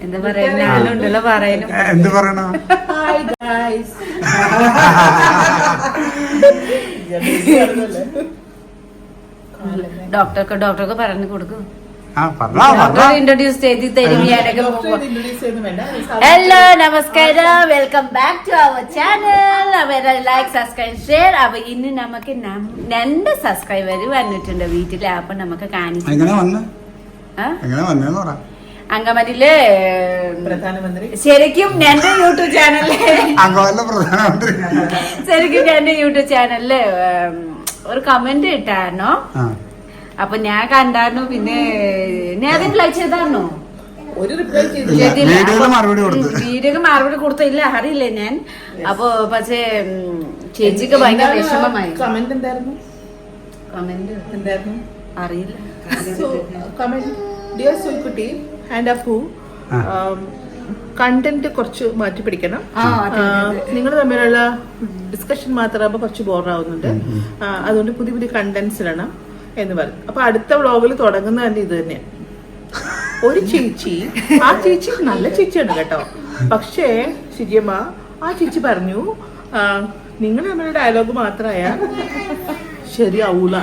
എന്താ പറയുക പറയാനും എന്ത് പറയണോ ഡോക്ടർക്ക് പറഞ്ഞു കൊടുക്കും. ഇൻട്രൊഡ്യൂസ് ചെയ്ത് തരും. ഹലോ നമസ്കാരം, welcome back to our channel. Like subscribe share. അപ്പൊ ഇന്ന് നമുക്ക് 2 സബ്സ്ക്രൈബർ വന്നിട്ടുണ്ട് വീട്ടില്. അപ്പൊ നമുക്ക് കാണിച്ചു അങ്കമാലിയില് പ്രധാനമന്ത്രി ശരിക്കും എന്റെ യൂട്യൂബ് ചാനലില് ശരിക്കും എന്റെ യൂട്യൂബ് ചാനലില് ഒരു കമന്റ് ഇട്ടായിരുന്നോ. അപ്പൊ ഞാൻ കണ്ടായിരുന്നു. പിന്നെ ഞാൻ അത് റിപ്ലൈ ചെയ്തായിരുന്നോ? വീഡിയോക്ക് മറുപടി കൊടുത്തില്ല, അറിയില്ല ഞാൻ. അപ്പൊ പക്ഷേ ചേച്ചിക്ക് ഭയങ്കര വിഷമമായി. കമന്റ് എന്തായിരുന്നു? അറിയില്ല. ഡിയർ സുൽക്കുട്ടി ആൻഡ് അപ്പു, കണ്ടന്റ് കുറച്ച് മാറ്റി പിടിക്കണം. നിങ്ങൾ തമ്മിലുള്ള ഡിസ്കഷൻ മാത്രമാകുമ്പോൾ കുറച്ച് ബോറാവുന്നുണ്ട്. അതുകൊണ്ട് പുതിയ പുതിയ കണ്ടന്റ്സ് ഇടണം എന്ന് പറഞ്ഞു. അപ്പൊ അടുത്ത വ്ളോഗിൽ തുടങ്ങുന്ന തന്നെ ഇത് തന്നെയാണ്. ഒരു ചേച്ചി, ആ ചേച്ചി നല്ല ചേച്ചിയാണ് കേട്ടോ. പക്ഷേ ശരിയമ്മ, ആ ചേച്ചി പറഞ്ഞു നിങ്ങൾ തമ്മിലുള്ള ഡയലോഗ് മാത്രമായ ശരിയാവൂല.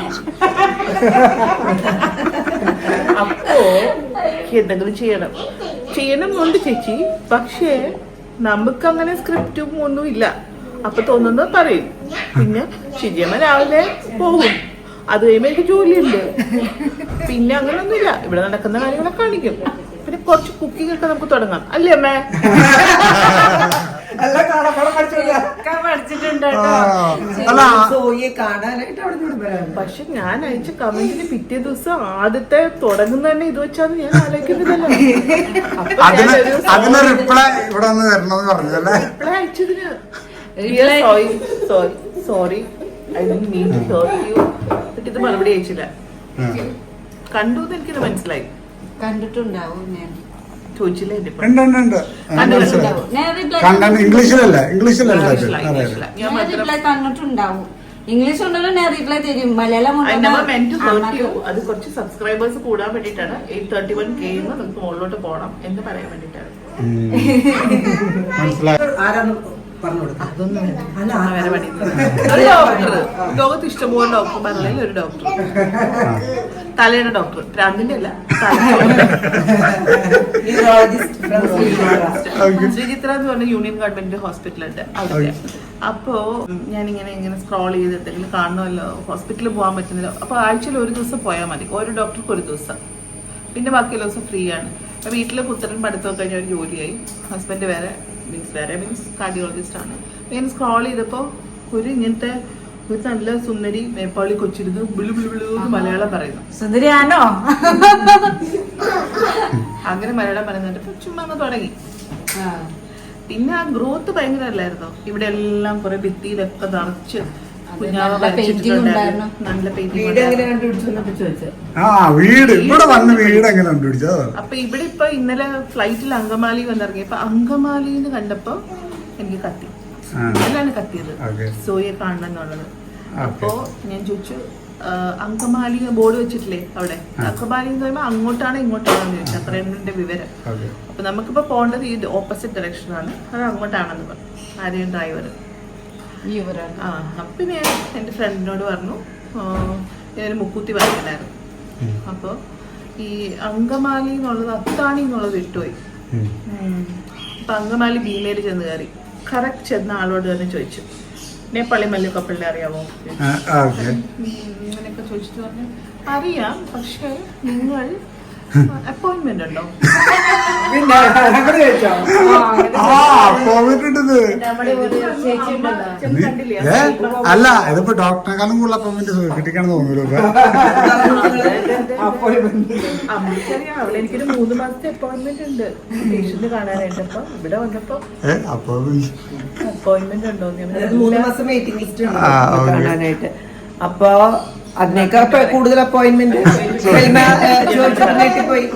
അപ്പോ എന്തെങ്കിലും ചെയ്യണം കൊണ്ട് ചേച്ചി. പക്ഷേ നമുക്ക് അങ്ങനെ സ്ക്രിപ്റ്റും ഒന്നും ഇല്ല. അപ്പൊ തോന്നുന്നത് പറയും. പിന്നെ ശരിയമ്മ രാവിലെ പോകും, അത് കഴിയുമ്പോ എനിക്ക് ജോലിയുണ്ട്. പിന്നെ അങ്ങനെയൊന്നുമില്ല, ഇവിടെ നടക്കുന്ന കാര്യങ്ങളൊക്കെ കാണിക്കും. പിന്നെ കുറച്ച് കുക്കിംഗ് ഒക്കെ നമുക്ക് തുടങ്ങാം, അല്ലേ അമ്മേ? പക്ഷെ ഞാൻ അയച്ച കമന്റിന് പിറ്റേ ദിവസം ആദ്യത്തെ തുടങ്ങുന്ന തന്നെ ഇത് വെച്ചാന്ന് ഞാൻ ആലോചിക്കുന്നില്ലല്ലോ. റിപ്ലൈ അയച്ചതിന് sorry I didn't mean to hurt you. ഇത് മറുപടി അയച്ചില്ല. കണ്ടു എന്ന് എനിക്കിത് മനസ്സിലായി. കണ്ടിട്ടുണ്ടാവും ഞാൻ ചോദിച്ചില്ലേ? ഇംഗ്ലീഷിലല്ല കണ്ടിട്ടുണ്ടാവും. ഇംഗ്ലീഷ് ഉണ്ടല്ലോ ഞാൻ റിപ്ലൈ തരും. മലയാളം അത് കുറച്ച് സബ്സ്ക്രൈബേഴ്സ് കൂടാൻ വേണ്ടിട്ടാണ്. 831K നമുക്ക് മുകളിലോട്ട് പോകണം എന്ന് പറയാൻ വേണ്ടിട്ടാണ്. അതൊന്നും വേറെ പണി. ഒരു ഡോക്ടർ, ലോകത്ത് ഇഷ്ടംപോലെ ഡോക്ടർമാരുള്ള ഒരു ഡോക്ടർ, തലയുടെ ഡോക്ടർ, പ്രാന്തിന്റെ അല്ല, ശ്രീചിത്ര എന്ന് പറഞ്ഞ യൂണിയൻ ഗവൺമെന്റ് ഹോസ്പിറ്റൽ ഉണ്ട് അവിടെ. അപ്പോ ഞാനിങ്ങനെ സ്ക്രോൾ ചെയ്ത് എന്തെങ്കിലും കാണണമല്ലോ, ഹോസ്പിറ്റലിൽ പോകാൻ പറ്റുന്നില്ല. അപ്പൊ ആഴ്ചയിൽ ഒരു ദിവസം പോയാൽ മതി, ഓരോ ഡോക്ടർക്ക് ഒരു ദിവസം. പിന്നെ ബാക്കിയുള്ള ദിവസം ഫ്രീ ആണ്. വീട്ടിലെ പുത്രൻ പഠിത്തമൊക്കെ കഴിഞ്ഞ ഒരു ജോലിയായി. ഹസ്ബൻഡ് വേറെ മീൻസ് കാർഡിയോളജിസ്റ്റ് ആണ്. ഞാൻ സ്ക്രോൾ ചെയ്തപ്പോ ഇങ്ങനത്തെ ഒരു നല്ല സുന്ദരി നേപ്പാളി കൊച്ചിരുന്ന് ബിളു ബിളു ബിളു മലയാളം പറയുന്നു. സുന്ദരിയാണോ? അങ്ങനെ മലയാളം പറയുന്നുണ്ട്. ചുമ്മാ അങ്ങ് തുടങ്ങി. പിന്നെ ആ ഗ്രോത്ത് ഭയങ്കര അല്ലായിരുന്നോ? ഇവിടെ എല്ലാം കുറെ ഭിത്തിയിലൊക്കെ നിറച്ച് കുഞ്ഞാവ വരച്ചിട്ടുണ്ടായിരുന്നു. നല്ല അപ്പൊ ഇവിടെ ഇപ്പൊ ഇന്നലെ ഫ്ലൈറ്റിൽ അങ്കമാലി വന്നിറങ്ങിയപ്പോ അങ്കമാലിന്ന് കണ്ടപ്പോ എനിക്ക് കത്തി. അതിലാണ് കത്തിയത്, സോയെ കാണണം എന്നുള്ളത്. അപ്പോ ഞാൻ ചോദിച്ചു, അങ്കമാലി ബോർഡ് വെച്ചിട്ടില്ലേ അവിടെ, അങ്കമാലി എന്ന് പറയുമ്പോ അങ്ങോട്ടാണ് ഇങ്ങോട്ടാണെന്ന് ചോദിച്ചു. അത്രയും എന്റെ വിവരം. അപ്പൊ നമുക്കിപ്പോ പോകേണ്ടത് ഈ ഓപ്പോസിറ്റ് ഡയറക്ഷനാണ്, അത് അങ്ങോട്ടാണെന്ന് പറഞ്ഞു ആരെയും ഡ്രൈവർ. അപ്പൊ ഞാൻ എന്റെ ഫ്രണ്ടിനോട് പറഞ്ഞു ഞാനൊരു മുക്കൂത്തി വാങ്ങിക്കലായിരുന്നു. അപ്പൊ ഈ അങ്കമാലി എന്നുള്ളത് അത്താണി എന്നുള്ളത് വിട്ടുപോയി. അപ്പൊ അങ്കമാലി ഭീമേര് ചെന്ന് കയറി. കറക്റ്റ് ചെന്ന ആളോട് തന്നെ ചോദിച്ചു, നേപ്പാളി മല്ലു കപ്പലിനെ അറിയാമോ? അങ്ങനെയൊക്കെ ചോദിച്ചിട്ട് പറഞ്ഞു അറിയാം, പക്ഷെ നിങ്ങൾ അപ്പോയിന്റ്മെന്റ് ഉണ്ടോ? അല്ല ഇതിപ്പോ ഡോക്ടറെക്കാളും കൂടുതൽ അപ്പോയിന്റ്മെന്റ് കിട്ടിക്കാണെന്ന് തോന്നുന്നു. അവിടെ എനിക്കൊരു 3 മാസത്തെ അപ്പോയിന്റ്മെന്റ് ഉണ്ട് പേഷ്യന്റ് കാണാനായിട്ട്. അപ്പൊ ഇവിടെ വന്നപ്പോ അപ്പോയിന്റ്മെന്റ് ഉണ്ടോ? 3 മാസം വെയിറ്റിംഗ് ലിസ്റ്റ് കാണാനായിട്ട്. അപ്പൊ അതിനേക്കാൾ കൂടുതൽ അപ്പോയിന്റ്മെന്റ് പോയി.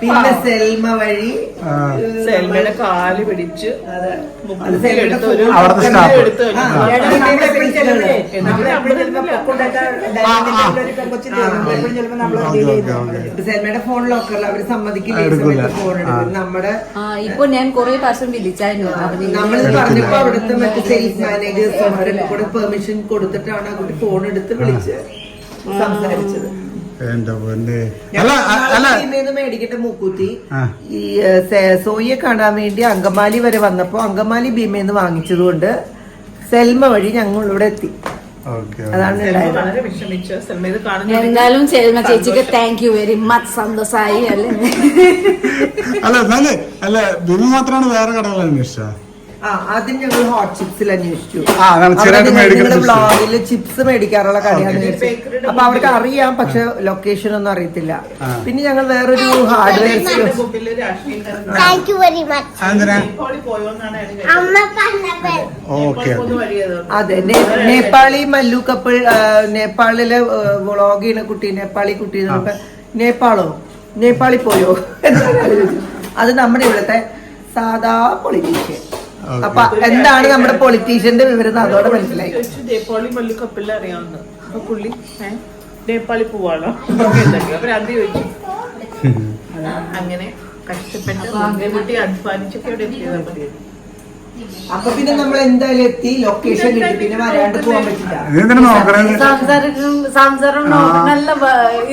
പിന്നെ സെൽമ വഴി സെൽമയുടെ കാല് പിടിച്ച് അത് സെൽമയുടെ അവിടുത്തെ സ്റ്റാഫ് സെൽമയുടെ ഫോൺ ലോക്കറിൽ അവര് സമ്മതിക്കില്ല ഫോൺ എടുക്കും. നമ്മുടെ ഇപ്പൊ ഞാൻ കൊറേ പ്രാവശ്യം വിളിച്ചായിരുന്നു. നമ്മളിത് പറഞ്ഞപ്പോ അവിടുത്തെ മറ്റേ സെയിൽസ് മാനേജേഴ്സ് അവരുടെ കൂടെ പെർമിഷൻ കൊടുത്തിട്ടാണ് ആ കുട്ടി ഫോൺ എടുത്ത് വിളിച്ച് സംസാരിച്ചത്. എന്റെ പൊന്നെ. മേടിക്കട്ടെ മൂക്കൂത്തി. ഈ സോയിയെ കാണാൻ വേണ്ടി അങ്കമാലി വരെ വന്നപ്പോ അങ്കമാലി ഭീമേന്ന് വാങ്ങിച്ചത് കൊണ്ട് സെൽമ വഴി ഞങ്ങൾ ഇവിടെ എത്തി. അതാണ് എന്തായാലും സെൽമ ചേച്ചിക്ക് താങ്ക് യു വെരി മച്ച്. സന്തോഷായി അല്ലേ? അല്ല ബിമ മാത്രമാണ് വേറെ കടകൾ അന്വേഷിച്ചത്. ആദ്യം ഞങ്ങൾ ഹോട്ട് ചിപ്സിൽ അന്വേഷിച്ചു. നിങ്ങളുടെ ബ്ലോഗില് ചിപ്സ് മേടിക്കാറുള്ള കടയാണ്. അപ്പൊ അവർക്ക് അറിയാം, പക്ഷെ ലൊക്കേഷൻ ഒന്നും അറിയത്തില്ല. പിന്നെ ഞങ്ങൾ വേറൊരു ഹാർഡ്വെയർ അതെ നേപ്പാളി മല്ലു കപ്പിൾ നേപ്പാളിലെ വ്ളോഗ് ചെയ്യുന്ന കുട്ടി നേപ്പാളി കുട്ടി നേപ്പാളി പോയോ അത് നമ്മുടെ ഇവിടുത്തെ സാധാ പൊളിറ്റീഷ്യൻ. അപ്പൊ എന്താണ് നമ്മുടെ പൊളിറ്റീഷ്യന്റെ വിവരം അതോടെ മനസ്സിലായി. നേപ്പാളി മല്ലു കപ്പിളിനെ അറിയാവുന്ന അപ്പൊ പുള്ളി നേപ്പാളി പോവാണോ അവരത് ചോദിച്ചു. അങ്ങനെ കഷ്ടപ്പെട്ട് അധ്വാനിച്ചൊക്കെ ഇവിടെ എത്തിയത്. അപ്പൊ പിന്നെ നമ്മൾ എന്തായാലും എത്തി, ലൊക്കേഷൻ കിട്ടി, പിന്നെ വരാണ്ട് പോകാൻ പറ്റില്ല. സംസാരം നല്ല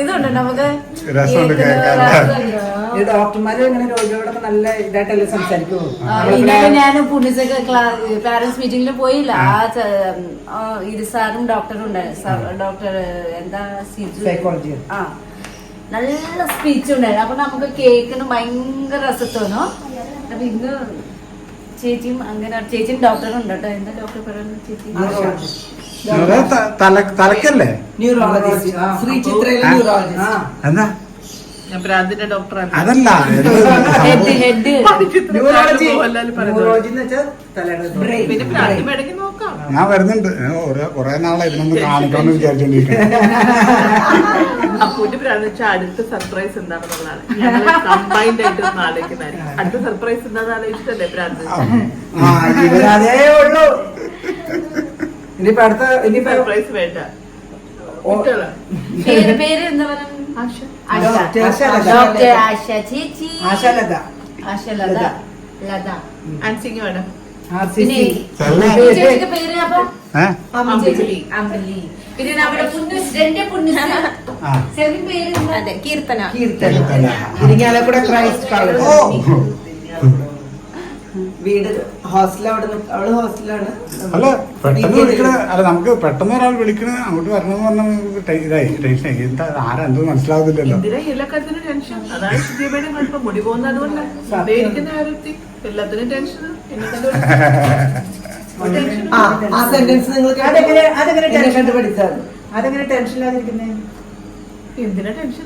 ഇതുണ്ട് നമുക്ക്. ഡോക്ടർമാരും ഇങ്ങനെ രോഗികളോടൊക്കെ നല്ല ഇതായിട്ടല്ലേ സംസാരിക്കുമോ? ഇന്നലെ ഞാൻ പുണ്യസൊക്കെ പാരന്റ്സ് മീറ്റിംഗിൽ പോയില്ല. ഇത് സാറും ഡോക്ടറും ഉണ്ടായിരുന്നു. ഡോക്ടർ എന്താ സൈക്കോളജി. നല്ല സ്പീച്ച് ഉണ്ടായിരുന്നു. അപ്പൊ നമുക്ക് കേൾക്കുന്ന ഭയങ്കര രസത്തോനോ. അപ്പൊ ഇന്ന് ചേച്ചിയും അങ്ങനെ ചേച്ചിയും ഡോക്ടറും ഉണ്ട് കേട്ടോ. എന്താ ഡോക്ടർ പറയുന്നത്? ചേച്ചി തലക്കല്ലേ? ന്യൂറോളജിസ്റ്റ്. ശ്രീ ചിത്രയിലെ ന്യൂറോളജിസ്റ്റ്. എന്താ? ഞാൻ ഭ്രാന്തിന്റെ ഡോക്ടറാണ്. അതല്ല, ഹെഡ് ഞാൻ വരുന്നുണ്ട്. കൊറേ നാളെ ഇതിനൊന്ന് കാണിക്കാന്ന് വിചാരിച്ചോണ്ടിരിക്കുന്നു. അപ്പൂന്റെ ഭ്രാന്ത് വെച്ചാൽ അടുത്ത സർപ്രൈസ് എന്താണെന്നുള്ളതാണ് ഞങ്ങൾ കമ്പൈൻഡ് ആയിട്ട് ഒന്ന് ആലോചിക്കുന്നതായിരിക്കും. അടുത്ത സർപ്രൈസ് എന്താണെന്ന് ആലോചിച്ചിട്ടല്ലേ ഭ്രാന്ത്. അതേ ഉള്ളൂ. ഇനിയിപ്പോ അടുത്ത സർപ്രൈസ് വേണ്ട. പേര് എന്താ പറയുക? ഡോക്ടർ ആശ ചേച്ചി. ആശാലത. ആശലത. ലത. ആൻസിങ് വേണം. ചേച്ചിക്ക് പേര് അപ്പൊ അമ്പിളി. അമ്പിളി. പിന്നെ നമ്മുടെ പുണ്യ പേര് കീർത്തന. ഇരിങ്ങാലക്കുട ക്രൈസ്റ്റ് വീട് ഹോസ്റ്റലാണ്. അവള് ഹോസ്റ്റലാണ്. അല്ല പെട്ടെന്ന് വിളിക്കണ അല്ല നമുക്ക് പെട്ടെന്ന് ഒരാൾ വിളിക്കണ അങ്ങോട്ട് വരണമെന്ന് പറഞ്ഞ ഇതായി ടെൻഷൻ. എന്താ ആരാ എന്തോ മനസ്സിലാവുന്നില്ലല്ലോ. എന്തിനാ എല്ലാ കാര്യത്തിനും ടെൻഷൻ? അതാണ് ശുദ്ധിയുടെ കുഴപ്പം. മുടി പോകുന്നത് അതുകൊണ്ടാണ്. ഇരിക്കുന്ന കാര്യത്തിൽ എല്ലാത്തിനും ടെൻഷൻ. ആ സെന്റൻസ് നിങ്ങൾക്ക് അതെങ്ങനെ ടെൻഷൻ പഠിച്ചാൽ അതെങ്ങനെ ടെൻഷനിലാതിരിക്കുന്നേ? എന്തിനാ ടെൻഷൻ?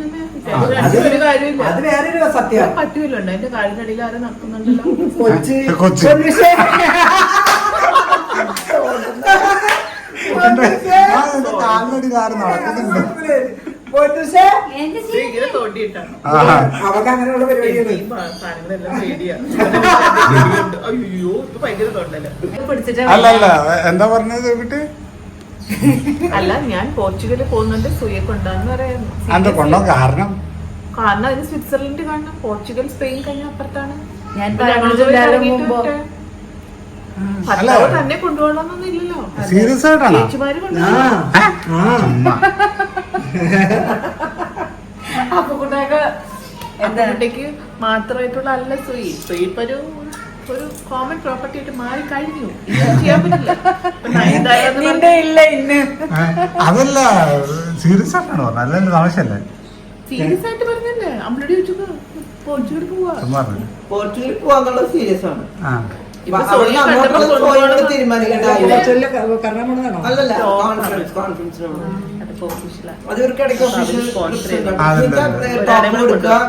ഒരു കാര്യമില്ല. അത് വേറൊരു സത്യം. പറ്റൂല്ലോ. എന്റെ കാലിനടിയിൽ ആരും നടക്കുന്നുണ്ടല്ലോ. കൊച്ചി കാലിനടി കാര്യം നടക്കുന്നുണ്ട്. ഇങ്ങനെ തോണ്ടിയിട്ടാണ് അവർക്ക് അങ്ങനെയുള്ള പരിപാടിയാണ്. സാധനങ്ങളെല്ലാം പേടിയാ. അയ്യോ ഇപ്പൊ ഭയങ്കര തോണ്ടല്ലോ. അല്ല എന്താ പറഞ്ഞത് കേട്ട്? അല്ല ഞാൻ പോർച്ചുഗലിൽ പോകുന്നുണ്ട് സുയെ കൊണ്ടാന്ന് പറയായിരുന്നു. എന്താ കൊണ്ടോ കാരണം അതിന് സ്വിറ്റ്സർലൻഡ് കാണണം. പോർച്ചുഗൽ സ്പെയിൻ കഴിഞ്ഞ അപ്പുറത്താണ്. ഞാൻ ഭർത്താവ് തന്നെ കൊണ്ടുപോകണമെന്നൊന്നും ഇല്ലല്ലോ. സീരിയസ് ആയിട്ടാണോ? ചേച്ചിമാര് കൊണ്ടുപോകും. അപ്പുറത്തേക്ക് മാത്രമായിട്ടുള്ള അല്ല സുയി. സുയി ഇപ്പൊ ഒരു കോമൺ പ്രോപ്പർട്ടി ആയിട്ട് മാറി കഴിഞ്ഞു. ചെയ്യാൻ പറ്റില്ല. അതല്ല സീരിയസ് ആയിട്ടാണോ? നല്ല ആവശ്യമല്ലേ? സീരിയസ് ആയിട്ട് പറഞ്ഞല്ലേ. അമ്മളോട് ചോദിച്ചു പോർച്ചുഗൽ പോവാ. പോർച്ചുഗൽ പോവാന്നുള്ളത് സീരിയസ് ആണ്.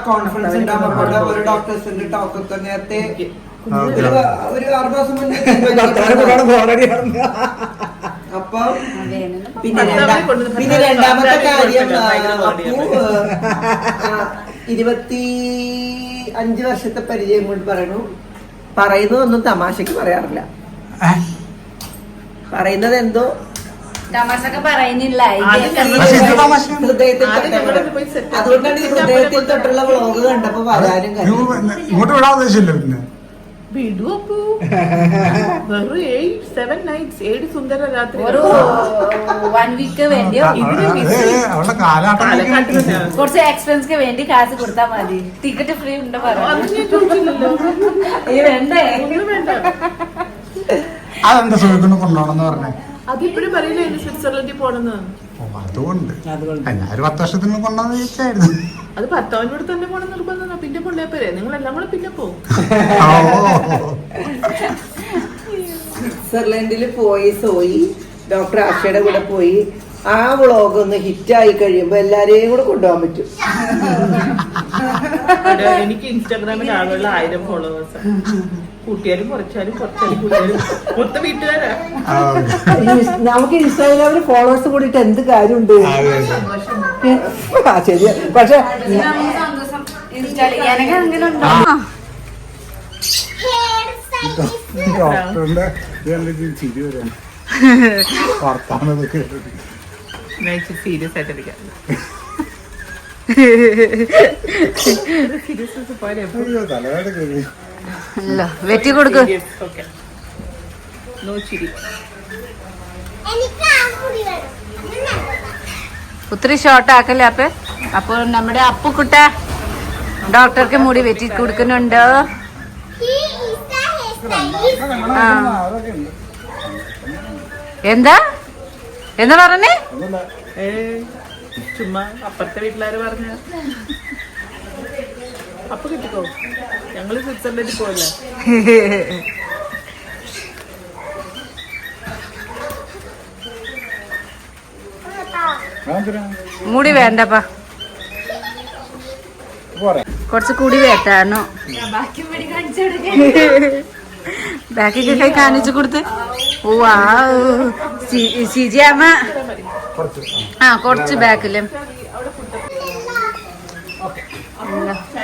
കോൺഫറൻസ് ഉണ്ടാകുമ്പോൾ ഒരു ഡോക്ടേഴ്സിന്റെ ടോക്കൊക്കെ നേരത്തെ ഒരു 6 മാസം മുന്നേ. അപ്പൊ പിന്നെ രണ്ടാമത്തെ കാര്യം 25 വർഷത്തെ പരിചയം കൊണ്ട് പറയുന്നതൊന്നും തമാശക്ക് പറയാറില്ല. പറയുന്നത് എന്തോ തമാശക്ക് പറയുന്നില്ല. ഹൃദയത്തിൽ അതുകൊണ്ടാണ് ഈ ഹൃദയത്തിൽ തൊട്ടുള്ള വ്ളോഗ് കണ്ടപ്പോ വരാനും ഇങ്ങോട്ട് വിടാൻ ഉദ്ദേശിച്ചില്ല. പിന്നെ വിടൂ അപ്പു. വെറും 7 nights 7 സുന്ദര രാത്രി. ഒരു 1 week വേണ്ടിയോ? അവളുടെ കാലാട്ടം കുറച്ച് എക്സ്പെൻസിന് വേണ്ടി കാശ് കൊടുത്താൽ മതി. ടിക്കറ്റ് ഫ്രീ ഉണ്ട് വേണ്ടേ? അതെന്താ സുഖത്തിന് കൊണ്ടുപോകണമെന്ന് പറഞ്ഞേ? അതിപ്പോഴും പറയില്ല സ്വിറ്റ്സർലൻഡിൽ പോണെന്ന്. അതുകൊണ്ട് ഞാൻ ഒരു 10 വർഷത്തിന് കൊണ്ടുവന്ന് ചോദിച്ചായിരുന്നു. അത് ഭർത്താവിനോട് തന്നെ പോണം നിർബന്ധം. പിന്നെ കൊണ്ടുപോയപ്പോരെ നിങ്ങളെല്ലാം കൂടെ പിന്നെ പോകും. സ്വിറ്റ്സർലൻഡിൽ പോയി സോയി ഡോക്ടർ ആശയുടെ കൂടെ പോയി. ആ വ്ളോഗ് ഒന്ന് ഹിറ്റായി കഴിയുമ്പോ എല്ലാരെയും കൂടെ കൊണ്ടുപോകാൻ പറ്റും. എനിക്ക് ഇൻസ്റ്റാഗ്രാമിൽ ആളുള്ള 1000 ഫോളോവേഴ്സ്. കൂട്ടിയാലും കുറച്ചാലും കൂട്ടിയാലും മൊത്തം വീട്ടുകാരാ. നമുക്ക് ഇൻസ്റ്റാഗ്രാമിൽ ഫോളോവേഴ്സ് കൂടിയിട്ട് എന്ത് കാര്യമുണ്ട്? ശരിയാ. പക്ഷെ ഡോക്ടറിന്റെ ചിരി വരാൻ വർത്താനതൊക്കെ സീരിയസ് ആയിട്ടിരിക്കാം. വെറ്റി കൊടുക്ക്. ഒത്തിരി ഷോർട്ട് ആക്കല്ലേ അപ്പ. അപ്പൊ നമ്മുടെ അപ്പുക്കുട്ട ഡോക്ടർക്ക് മുടി വെറ്റി കൊടുക്കുന്നുണ്ട്. എന്താ എന്താ പറഞ്ഞേ? ചുമ്മാ അപ്പുറത്തെ വീട്ടിലാര് പറഞ്ഞ അപ്പൊ കിട്ടിക്കോ. ഞങ്ങള് സ്വിറ്റ്സർലൻഡിൽ പോയല്ലേ. മുടി വേണ്ടപ്പാ, കുറച്ച് കൂടി വേട്ടാണോ? ബാക്കിയൊക്കെ കൈ കാണിച്ചു കൊടുത്ത്. ഓ ആ സിജി അമ്മ ആ കുറച്ച് ബാക്കിലും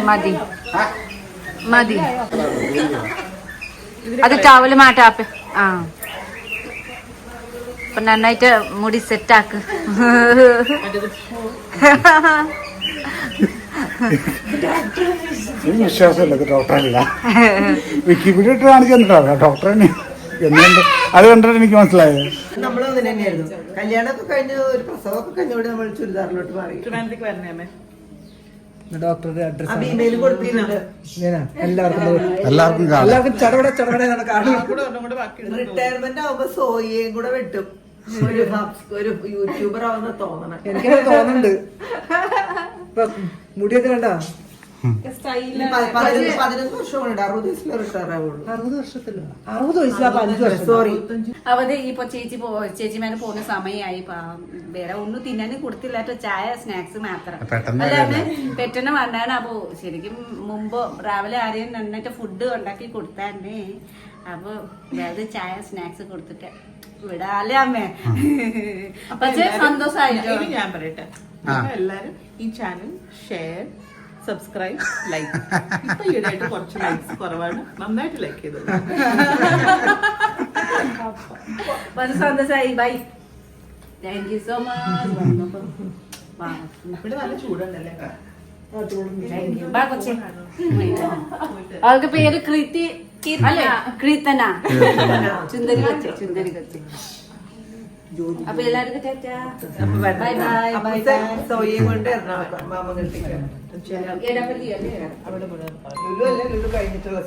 മതി മതി. അത് ടവല് മാറ്റാപ്പേ. ആ അപ്പൊ നന്നായിട്ട് മുടി സെറ്റാക്ക്. വിശ്വാസമല്ല ഡോക്ടറല്ല. വിക്കിപീഡിയ ഇട്ട് കാണിച്ചിട്ടുണ്ടോ ഡോക്ടറെ? എന്നുണ്ട് അത് കണ്ടിട്ട് എനിക്ക് മനസ്സിലായത്. നമ്മളും അങ്ങനെ തന്നെയായിരുന്നു. കല്യാണമൊക്കെ കഴിഞ്ഞ് ഒരു പ്രസവമൊക്കെ കഴിഞ്ഞോടെ നമ്മൾ ചുരിദാറിലോട്ട് മാറി. ഡോക്ടറുടെ അഡ്രസ് എല്ലാവർക്കും റിട്ടയർമെന്റ് ആവുമ്പോ സോയിയേയും കൂടെ വെട്ടും. ഒരു യൂട്യൂബർ ആവുന്ന തോന്നണം. എനിക്കത് തോന്നുന്നുണ്ട്. ഇപ്പൊ മുടിയൊക്കെ കണ്ടാ 11 വർഷമുണ്ട്. 60 വയസ്സിൽ റിട്ടയർ ആവുള്ളൂ. 60 വർഷത്തിലോ? 60 വയസ്സിലാ 5 വർഷം. സോറി. അവത് ഇപ്പൊ ചേച്ചിമാര് പോകുന്ന സമയമായി. വേറെ ഒന്നും തിന്നാനും കൊടുത്തില്ലാട്ടോ, ചായ സ്നാക്സ് മാത്രം. അല്ലാതെ പെട്ടെന്ന് വന്നാണ്. അപ്പൊ ശരിക്കും മുമ്പ് രാവിലെ ആരെയും നന്നായിട്ട് ഫുഡ് ഉണ്ടാക്കി കൊടുത്താണ്ടേ. അപ്പൊ വേറെ ചായ സ്നാക്സ് കൊടുത്തിട്ട് വിടാല്ലേ അമ്മേ. പക്ഷെ സന്തോഷമായിട്ടോ. ഞാൻ പറയട്ടെ, എല്ലാരും ഈ ചാനൽ ഷെയർ, സബ്സ്ക്രൈബ്, ലൈക്ക്. ഇപ്പൊ ഈടായിട്ട് കുറച്ച് ലൈക്സ് കുറവാണ്. നന്നായിട്ട് ലൈക്ക് ചെയ്തത്. സന്തോഷമായി. Bye. Thank you so much. ഇവിടെ നല്ല ചൂടുണ്ടല്ലേ? അവൾക്ക് പേര് കൃതി അല്ലേ? കീർത്തന. ചുന്ദരി കൊച്ചി, ചുന്ദരി കൊച്ചി. അപ്പൊ എല്ലാവർക്കും സോയിയെ കൊണ്ട് എറണാകുളം മാമ കെട്ടിക്കാൻ. എടപ്പള്ളി അല്ലേ? ലുലു അല്ല, ലുലു കഴിഞ്ഞിട്ടുള്ള